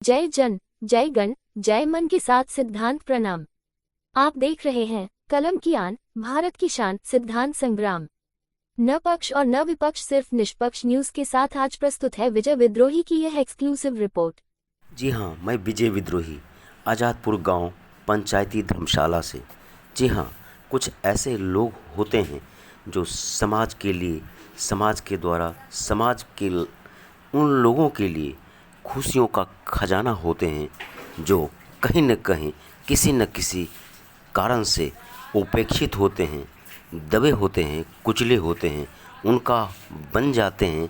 जय जन, जय गण, जय मन के साथ सिद्धांत प्रणाम। आप देख रहे हैं कलम की आन, भारत की शान, सिद्धांत संग्राम। न पक्ष और न विपक्ष, सिर्फ निष्पक्ष न्यूज के साथ आज प्रस्तुत है विजय विद्रोही की यह एक्सक्लूसिव रिपोर्ट। जी हाँ, मैं विजय विद्रोही, आज़ादपुर गांव पंचायती धर्मशाला से। जी हाँ, कुछ ऐसे लोग होते हैं जो समाज के लिए, समाज के द्वारा, समाज के उन लोगों के लिए खुशियों का खजाना होते हैं, जो कहीं न कहीं किसी न किसी कारण से उपेक्षित होते हैं, दबे होते हैं, कुचले होते हैं। उनका बन जाते हैं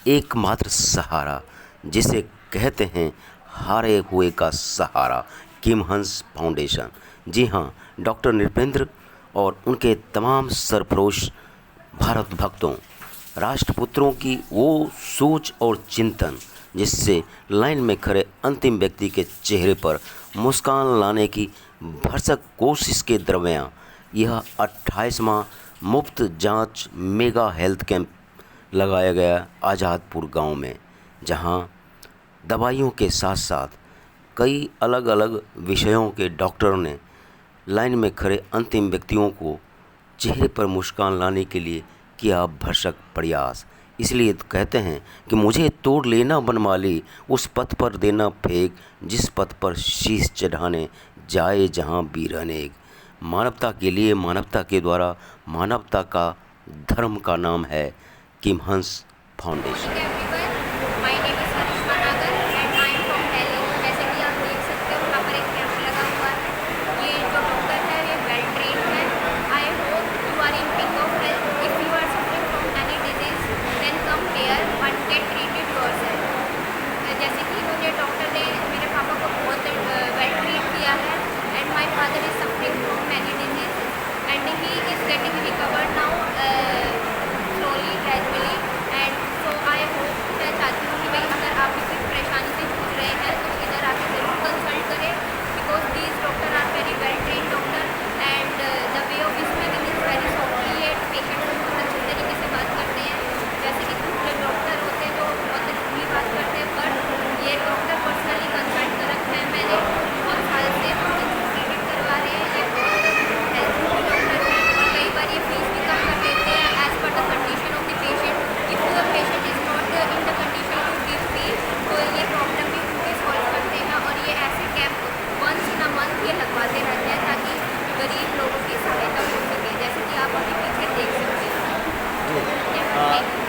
एकमात्र सहारा, जिसे कहते हैं हारे हुए का सहारा, किमहंस फाउंडेशन। जी हाँ, डॉक्टर नृपेंद्र और उनके तमाम सरफरोश भारत भक्तों, राष्ट्रपुत्रों की वो सोच और चिंतन जिससे लाइन में खड़े अंतिम व्यक्ति के चेहरे पर मुस्कान लाने की भरसक कोशिश के दरमियान यह 28वां मुफ्त जांच मेगा हेल्थ कैंप लगाया गया आज़ादपुर गांव में, जहां दवाइयों के साथ साथ कई अलग अलग विषयों के डॉक्टरों ने लाइन में खड़े अंतिम व्यक्तियों को चेहरे पर मुस्कान लाने के लिए किया भरसक प्रयास। इसलिए कहते हैं कि मुझे तोड़ लेना बनमाली, उस पथ पर देना फेंक जिस पथ पर शीश चढ़ाने जाए जहां वीर अनेक। मानवता के लिए, मानवता के द्वारा, मानवता का धर्म का नाम है किमहंस फाउंडेशन।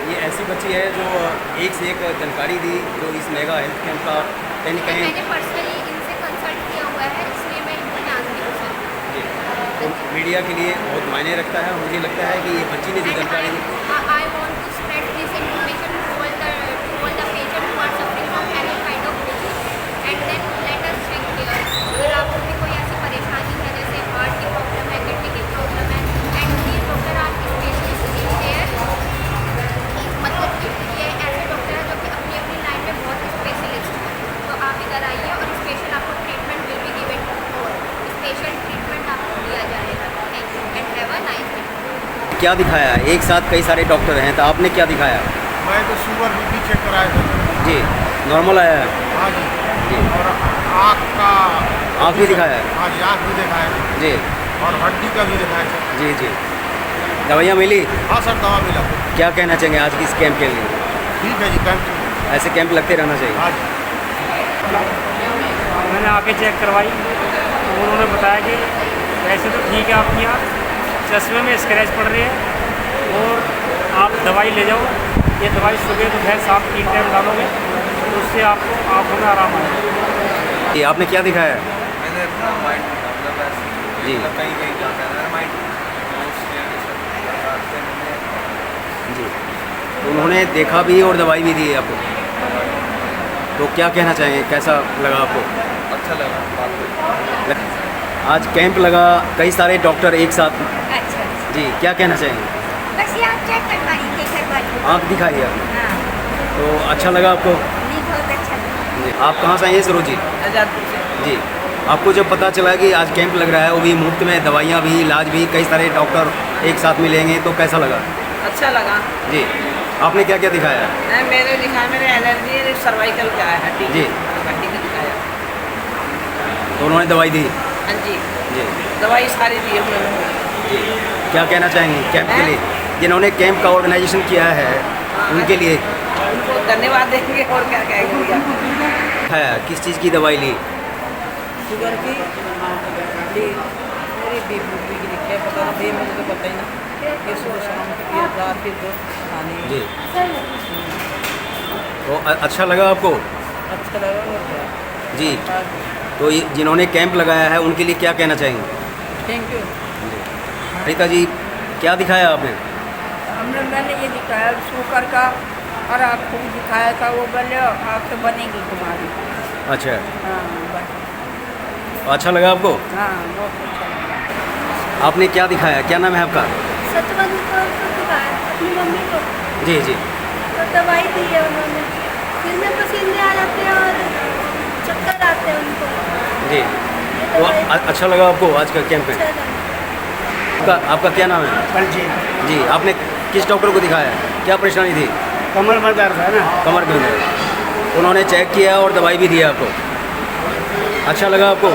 ये ऐसी बच्ची है जो एक से एक जानकारी दी, जो इस मेगा हेल्थ कैंप का कहीं कहीं मैंने पर्सनली इनसे कंसल्ट किया हुआ है, इसलिए मैं इनको जानती हूँ। तो मीडिया के लिए बहुत मायने रखता है और मुझे लगता है कि ये बच्ची ने जो जानकारी दी, I want to spread this information to all the patients who are suffering from any kind of disease, and then let us check here। अगर आपको भी कोई ऐसी परेशानी है जैसे हार्ट की प्रॉब्लम है, किडनी की प्रॉब्लम है, and these doctor R specialist in their, मतलब कि ये ऐसे डॉक्टर हैं जो कि अपनी अपनी लाइन में बहुत स्पेशलिस्ट हैं। तो आप इधर आइए और स्पेशल आपको ट्रीटमेंट विल बी गिवन और स्पेशल ट्रीटमेंट आपको दिया जाएगा। Thank you and have a nice day. क्या दिखाया है? एक साथ कई सारे डॉक्टर हैं, तो आपने क्या दिखाया? मैं तो शुगर बीपी चेक कराया था जी, नॉर्मल आया है हाँ जी जी। और आँख भी दिखाया है हाँ जी, आँख भी दिखाया है जी और हड्डी का भी दिखाया है। जी जी। दवाइयाँ मिली? हाँ सर, दवा मिला। क्या कहना चाहेंगे आज की इस कैंप के लिए? ठीक है जी, कैंप ऐसे कैंप लगते रहना चाहिए। हाँ जी। मैंने आके चेक करवाई तो उन्होंने बताया कि वैसे तो ठीक है, आपकी आँख चश्मे में स्क्रैच पड़ रहे हैं और आप दवाई ले जाओ। ये दवाई सुबह दोपहर शाम 3 टाइम डालोगे तो उससे आपको आँखों में आराम आएगा। जी, आपने क्या दिखाया है? मैंने अपना माइंड जी कहीं कहीं जाता है मेरा माइंड जी। तो उन्होंने देखा भी और दवाई भी दी है आपको, तो क्या कहना चाहेंगे, कैसा लगा आपको? अच्छा लगा। आज कैंप लगा, कई सारे डॉक्टर एक साथ। अच्छा जी, क्या कहना चाहेंगे? बस ये आप चेक करवाइए। आँख दिखाई है आपने, हाँ, तो अच्छा लगा आपको? नहीं बहुत अच्छा लगा। जी। आप कहाँ से आए हैं सरोज जी? आज़ादपुर से। जी, आपको जब पता चला कि आज कैंप लग रहा है, वो भी मुफ्त में, दवाइयाँ भी, इलाज भी, कई सारे डॉक्टर एक साथ मिलेंगे, तो कैसा लगा? अच्छा लगा जी। आपने क्या क्या दिखाया? मैंने दिखाया, मेरे एलर्जी सर्वाइकल का है, हड्डी जी। हड्डी का दिखाया। उन्होंने दवाई दी? हाँ जी, जी दवाई सारी दी है उन्होंने। जी। क्या कहना चाहेंगे कैंप के लिए, जिन्होंने कैंप का ऑर्गेनाइजेशन किया है उनके लिए? उनको धन्यवाद देंगे और क्या कहेंगे भैया। है किस चीज़ की दवाई ली? शुगर की ली, मेरी बीपी की लिखी है, पता नहीं मुझे तो पता ही ना। ये सुबह शाम की रात की दो खानी है। जी तो अच्छा लगा आपको? अच्छा लगा और क्या। जी तो ये जिन्होंने कैंप लगाया है उनके लिए क्या कहना चाहेंगे? Thank you. रीता जी क्या दिखाया आपने? मैंने ये दिखाया शुगर का और आपको भी दिखाया था, वो बोले आप तो बनेगी तुम्हारी। अच्छा हाँ बस। अच्छा लगा आपको? हाँ बहुत अच्छा लगा। आपने क्या दिखाया, क्या नाम है आपका? सतवंत को दिखाया अपनी मम्मी को, जी जी तो दवाई दी है उन्होंने। फिर में पसीने आ जाते हैं और चक्कर आते हैं उनको। जी ये तो दवाई अच्छा लगा आपको आज का कैंप में? अच्छा लगा। आपका क्या नाम है? बलजीत। जी आपने किस डॉक्टर को दिखाया, क्या परेशानी थी? कमर में दर्द है ना। कमर में दर्द, उन्होंने चेक किया और दवाई भी दिया आपको? अच्छा लगा आपको?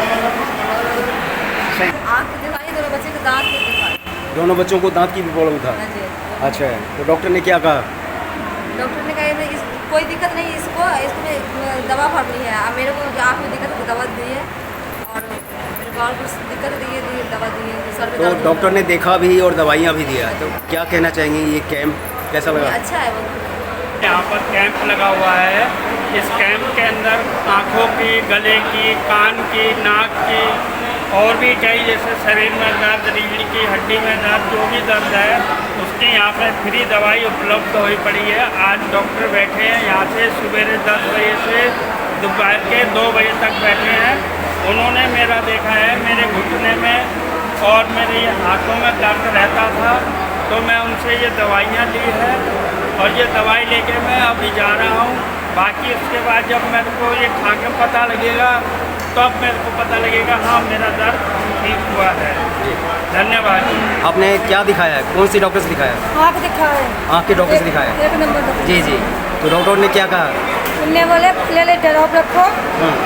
आँख दिखाई, दोनों बच्चे के दांत भी दिखाए। दोनों बच्चों को दांत की भी प्रॉब्लम था? हाँ जी। अच्छा है, तो डॉक्टर ने क्या कहा? डॉक्टर ने कहा कि कोई दिक्कत नहीं, इसको दवा भरनी है। अब मेरे को आँख में दिक्कत है तो दवा दी है, और मेरे को और कुछ दिक्कत दी है दवा दी है। सर में तो दर्द डॉक्टर ने देखा भी और दवाइयाँ भी दिया, तो क्या कहना चाहेंगे ये कैंप कैसा लगा? अच्छा है वो। यहाँ पर कैंप लगा हुआ है। इस कैंप के अंदर आँखों की, गले की, कान की, नाक की और भी कई, जैसे शरीर में दर्द, रीढ़ की हड्डी में दर्द, जो भी दर्द है उसकी यहाँ पर फ्री दवाई उपलब्ध हुई पड़ी है। आज डॉक्टर बैठे हैं यहाँ से सवेरे 10 बजे से दोपहर के 2 बजे तक बैठे हैं। उन्होंने मेरा देखा है, मेरे घुटने में और मेरे हाथों में दर्द रहता था, तो मैं उनसे ये दवाइयाँ ली है और ये दवाई लेके मैं अभी जा रहा हूँ। बाकी उसके बाद जब मेरे को ये खा के पता लगेगा तब मेरे को पता लगेगा हाँ मेरा दर्द ठीक हुआ है। धन्यवाद। आपने क्या दिखाया है, कौन सी डॉक्टर से दिखाया? आँख दिखाए, आँख के डॉक्टर से दिखाया? एक नंबर डॉक्टर। जी जी तो डॉक्टर ने क्या कहा? उनने बोले ले ड्रॉप रखो,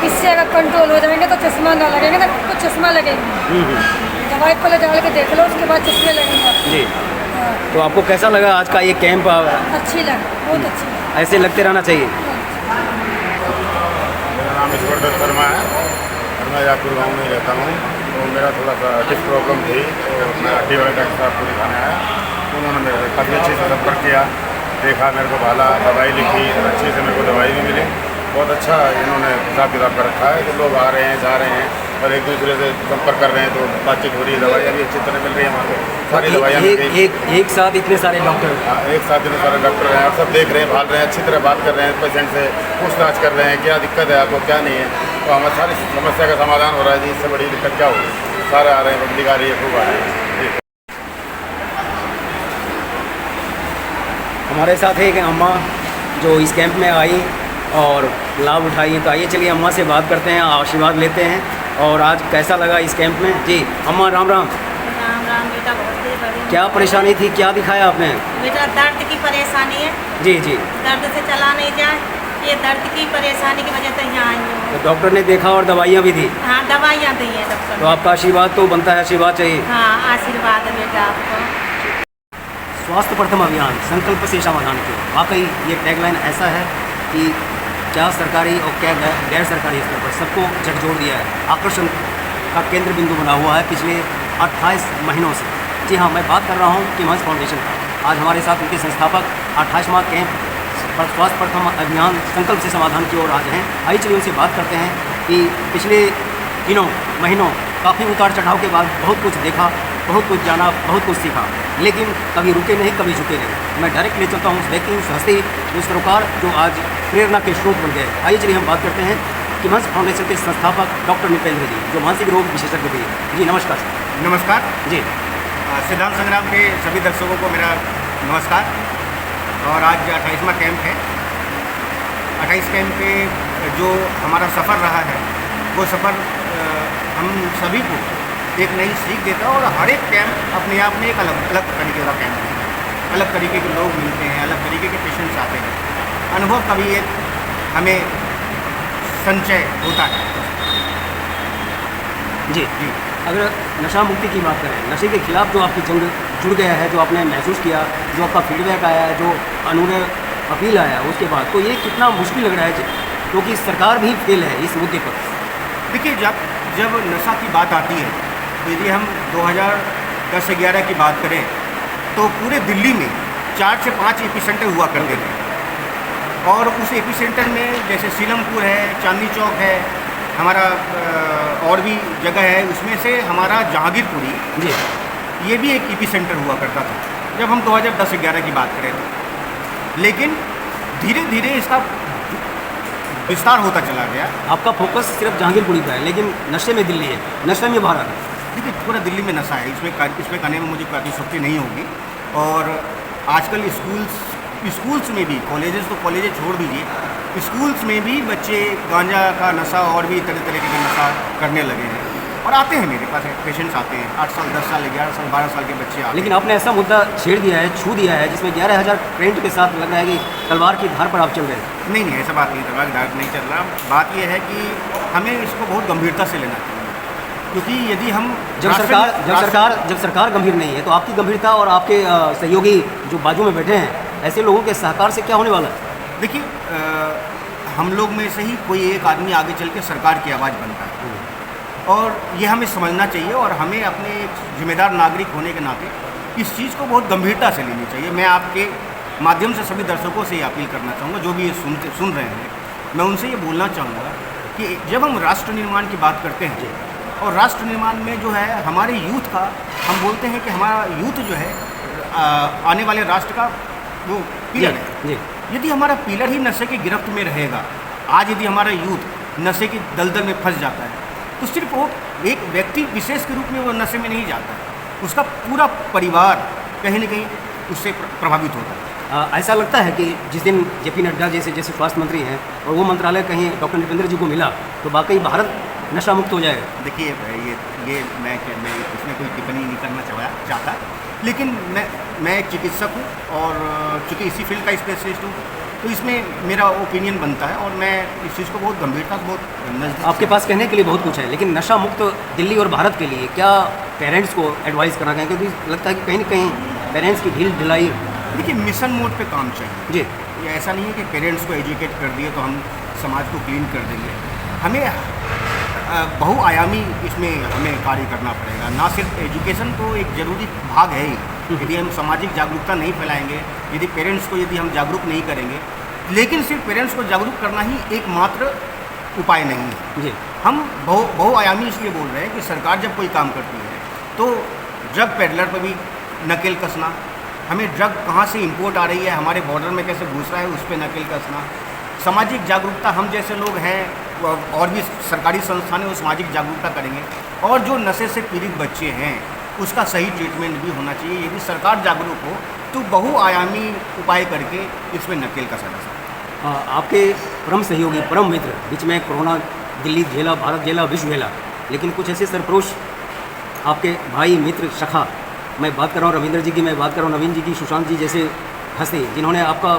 इससे अगर कंट्रोल हो जाएंगे तो चश्मा ना लगेगा, तो चश्मा लगेंगे। दवाई पहले डाल के देख लो, उसके बाद चश्मे लगेंगे। जी हाँ। तो आपको कैसा लगा आज का ये कैंप? अच्छी लगी, बहुत अच्छी लगी। ऐसे लगते रहना चाहिए। मेरा नाम ईश्वर दत्त शर्मा है और मैं यादपुर गाँव में रहता हूँ। तो मेरा थोड़ा सा डिस्क प्रॉब्लम थी, तो मैं हड्डी वाले डॉक्टर साहब को दिखाने आया। तो उन्होंने मेरे काफ़ी अच्छे से संपर्क किया, देखा, मेरे को भाला, दवाई लिखी, अच्छे से मेरे को दवाई भी मिली। बहुत अच्छा इन्होंने हिसाब किताब कर रखा है। तो लोग आ रहे हैं, जा रहे हैं और एक दूसरे से संपर्क कर रहे हैं, तो बातचीत हो रही है। दवाइयाँ भी अच्छी तरह मिल रही है वहाँ पे, सारी दवाइयाँ मिल रही हैं। एक साथ इतने सारे डॉक्टर? हाँ, एक साथ इतने सारे डॉक्टर हैं और सब देख रहे हैं, भाल रहे हैं, अच्छी तरह बात कर रहे हैं, पेशेंट से पूछताछ कर रहे हैं, क्या दिक्कत है आपको, क्या नहीं है। तो हमारी सारी समस्या का समाधान हो रहा है जी। इससे बड़ी दिक्कत क्या होगी? सारे आ रहे हैं, पब्लिक आ रही है, खूब आ रही है। हमारे साथ एक अम्मा जो इस कैंप में आई और लाभ उठाई, तो आइए चलिए अम्मा से बात करते हैं, आशीर्वाद लेते हैं। और आज कैसा लगा इस कैंप में? जी अम्मा राम राम। राम राम बेटा, बहुत ही बड़ी। क्या परेशानी थी, क्या दिखाया आपने? बेटा दर्द की परेशानी है। जी जी दर्द से चला नहीं जाए, ये दर्द की परेशानी की वजह से यहाँ आई हूँ। तो डॉक्टर ने देखा और दवाइयाँ भी दी? हाँ दवाइयाँ दी हैं डॉक्टर। तो आपका आशीर्वाद तो बनता है, आशीर्वाद चाहिए। हाँ आशीर्वाद है बेटा आपको। स्वास्थ्य प्रथम अभियान, संकल्प से समाधान की ओर। वाकई ये टैगलाइन ऐसा है कि क्या सरकारी और क्या गैर सरकारी स्तर पर सबको झकझोर दिया है, आकर्षण का केंद्र बिंदु बना हुआ है पिछले 28 महीनों से। जी हाँ, मैं बात कर रहा हूँ किमहंस फाउंडेशन का। आज हमारे साथ उनके संस्थापक 28वां कैंप पर स्वास्थ्य प्रथम अभियान संकल्प से समाधान की ओर आज हैं। आइए चलिए उनसे बात करते हैं कि पिछले दिनों महीनों काफ़ी उतार चढ़ाव के बाद बहुत कुछ देखा, बहुत कुछ जाना, बहुत कुछ सीखा, लेकिन कभी रुके नहीं, कभी झुके नहीं। मैं डायरेक्ट ले चलता हूँ उस व्यक्ति, उस हस्ती, उस सरोकार जो आज प्रेरणा के स्रोत बन गए। आइए चलिए हम बात करते हैं किमहंस फाउंडेशन के संस्थापक डॉक्टर निपेंद्र जी, जो मानसिक रोग विशेषज्ञ भी हैं। जी नमस्कार सर। नमस्कार जी सिद्धांत संग्राम के सभी दर्शकों को मेरा नमस्कार। और आज 28वां कैंप है। 28 कैंप पे जो हमारा सफ़र रहा है वो सफ़र हम सभी को एक नई सीख देता है। और हर एक कैंप अपने आप में एक अलग अलग तरीके का कैंप है। अलग तरीके के लोग मिलते हैं, अलग तरीके के पेशेंट्स आते हैं। अनुभव का भी एक हमें संचय होता है। जी जी। अगर नशा मुक्ति की बात करें, नशे के खिलाफ जो आपकी जंग जुड़ गया है, जो आपने महसूस किया, जो आपका फीडबैक आया है, जो कानूनी अपील आया उसके बाद, तो ये कितना मुश्किल लग रहा है क्योंकि सरकार भी फेल है इस मुद्दे पर। देखिए, जब नशा की बात आती है, तो यदि हम 2010-11 की बात करें तो पूरे दिल्ली में 4 से 5 एपिसेंटर हुआ करते थे। और उस एपिसेंटर में जैसे सीलमपुर है, चांदनी चौक है, हमारा और भी जगह है, उसमें से हमारा जहांगीरपुरी जी ये भी एक एपिसेंटर हुआ करता था जब हम 2010-11 की बात करें तो। लेकिन धीरे धीरे इसका विस्तार होता चला गया। आपका फोकस सिर्फ जहांगीरपुरी पर है, लेकिन नशे में दिल्ली है, नशे में भारत है। देखिए, पूरा दिल्ली में नशा है, इसमें कहने में मुझे काफ़ी सख्ती नहीं होगी। और आजकल स्कूल्स में भी, कॉलेजेस तो कॉलेजेस छोड़ दीजिए, स्कूल्स में भी बच्चे गांजा का नशा और भी तरह तरह के नशा करने लगे हैं। और आते हैं मेरे पास पेशेंट्स आते हैं, 8 साल 10 साल 11 साल 12 साल के बच्चे आते हैं। लेकिन आपने ऐसा मुद्दा छेड़ दिया है, छू दिया है, जिसमें 11,000 करेंट के साथ लग रहा है कि तलवार की धार पर आप चल रहे हैं। नहीं, ऐसा बात नहीं, तलवार की धार नहीं चल रहा। बात यह है कि हमें इसको बहुत गंभीरता से लेना चाहिए, क्योंकि यदि हम जब सरकार गंभीर नहीं है, तो आपकी गंभीरता और आपके सहयोगी जो बाजू में बैठे हैं, ऐसे लोगों के सहकार से क्या होने वाला है? देखिए, हम लोग में से ही कोई एक आदमी आगे चल के सरकार की आवाज़ बनता है, और ये हमें समझना चाहिए। और हमें अपने एक जिम्मेदार नागरिक होने के नाते इस चीज़ को बहुत गंभीरता से लेनी चाहिए। मैं आपके माध्यम से सभी दर्शकों से ये अपील करना चाहूँगा, जो भी ये सुन रहे हैं, मैं उनसे ये बोलना चाहूँगा कि जब हम राष्ट्र निर्माण की बात करते हैं, और राष्ट्र निर्माण में जो है हमारे यूथ का, हम बोलते हैं कि हमारा यूथ जो है आने वाले राष्ट्र का वो पिलर है। यदि हमारा पिलर ही नशे की गिरफ्त में रहेगा, आज यदि हमारा यूथ नशे की दलदल में फंस जाता है, तो सिर्फ वो एक व्यक्ति विशेष के रूप में वो नशे में नहीं जाता है, उसका पूरा परिवार कहीं ना कहीं उससे प्रभावित होता है। ऐसा लगता है कि जिस दिन जेपी नड्डा जैसे स्वास्थ्य मंत्री हैं और वो मंत्रालय कहीं डॉक्टर नरेंद्र जी को मिला, तो वाकई भारत नशा मुक्त हो जाएगा। देखिए, ये मैं इसमें कोई टिप्पणी नहीं करना चाहता, लेकिन मैं एक चिकित्सक हूँ और चूँकि इसी फील्ड का स्पेशलिस्ट हूँ, तो इसमें मेरा ओपिनियन बनता है और मैं इस चीज़ को बहुत गंभीरता से, बहुत नज़दीक। आपके पास कहने के लिए बहुत कुछ है, लेकिन नशा मुक्त दिल्ली और भारत के लिए क्या पेरेंट्स को एडवाइस करना चाहिए? क्योंकि लगता है कि कहीं ना कहीं पेरेंट्स की ढील ढिलाई। देखिए, मिशन मोड पे काम चाहिए जी। ये ऐसा नहीं है कि पेरेंट्स को एजुकेट कर दिए तो हम समाज को क्लीन कर देंगे। हमें बहुआयामी इसमें हमें कार्य करना पड़ेगा। ना सिर्फ एजुकेशन तो एक ज़रूरी भाग है ही, यदि हम सामाजिक जागरूकता नहीं फैलाएंगे, यदि पेरेंट्स को यदि हम जागरूक नहीं करेंगे, लेकिन सिर्फ पेरेंट्स को जागरूक करना ही एकमात्र उपाय नहीं है जी। हम बहुआयामी इसलिए बोल रहे हैं कि सरकार जब कोई काम करती है तो ड्रग पेडलर पर भी नकेल कसना, हमें ड्रग कहाँ से इंपोर्ट आ रही है, हमारे बॉर्डर में कैसे घुस रहा है, उस पर नकेल कसना। सामाजिक जागरूकता, हम जैसे लोग हैं और भी सरकारी संस्थान है वो सामाजिक जागरूकता करेंगे, और जो नशे से पीड़ित बच्चे हैं उसका सही ट्रीटमेंट भी होना चाहिए। यदि सरकार जागरूक हो तो बहुआयामी उपाय करके इसमें नकेल कसा जा सकता है। आपके परम सहयोगी, परम मित्र, बीच में कोरोना दिल्ली झेला, भारत झेला, विश्व झेला, लेकिन कुछ ऐसे सरपुरुष आपके भाई मित्र सखा, मैं बात कर रहा हूँ रविंद्र जी की, मैं बात कर रहा हूँ नवीन जी की, सुशांत जी जैसे हंसे, जिन्होंने आपका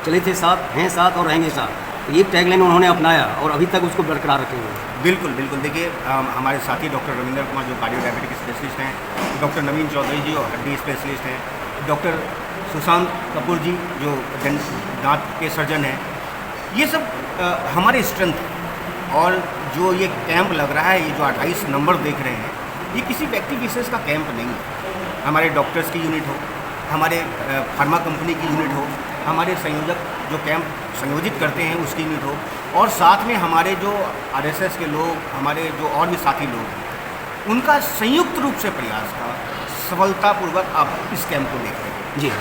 चले थे साथ, हैं साथ और रहेंगे साथ, तो ये टैगलाइन उन्होंने अपनाया और अभी तक उसको बरकरार रखे हुए हैं। बिल्कुल बिल्कुल। देखिए, हमारे साथी डॉक्टर रविंद्र कुमार जो कार्डियो डायबिटिक स्पेशलिस्ट हैं, डॉक्टर नवीन चौधरी जी हड्डी स्पेशलिस्ट हैं, डॉक्टर सुशांत कपूर जी जो दांत के सर्जन हैं, ये सब हमारे स्ट्रेंथ। और जो ये कैंप लग रहा है, ये जो 28 नंबर देख रहे हैं, ये किसी व्यक्ति विशेष का कैंप नहीं है। हमारे डॉक्टर्स की यूनिट हो, हमारे फार्मा कंपनी की यूनिट हो, हमारे संयोजक जो कैंप संयोजित करते हैं उसकी यूनिट हो, और साथ में हमारे जो आरएसएस के लोग, हमारे जो और भी साथी लोग हैं, उनका संयुक्त रूप से प्रयास था, सफलतापूर्वक आप इस कैंप को देख रहे हैं। जी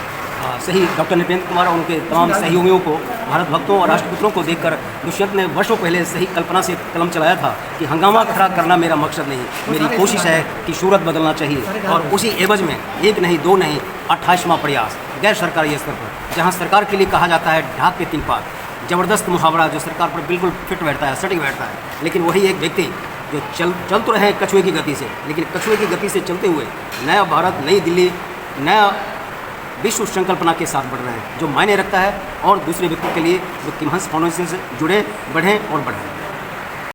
सही। डॉक्टर नृपेंद्र कुमार और उनके तमाम सहयोगियों को, भारत भक्तों और राष्ट्रपुत्रों को देखकर दुष्यंत ने वर्षों पहले सही कल्पना से कलम चलाया था कि हंगामा खड़ा करना मेरा मकसद नहीं, मेरी कोशिश है कि सूरत बदलना चाहिए। और उसी एवज में एक नहीं, दो नहीं, 28वां प्रयास गैर सरकारी स्तर पर, जहाँ सरकार के लिए कहा जाता है ढाक के 3 पात, ज़बरदस्त मुहावरा जो सरकार पर बिल्कुल फिट बैठता है, सटीक बैठता है, लेकिन वही एक व्यक्ति जो चल तो रहे कछुए की गति से, लेकिन कछुए की गति से चलते हुए नया भारत, नई दिल्ली, नया विश्व संकल्पना के साथ बढ़ रहे हैं, जो मायने रखता है और दूसरे व्यक्ति के लिए जो किमहंस फाउंडेशन से जुड़े, बढ़ें और बढ़ें।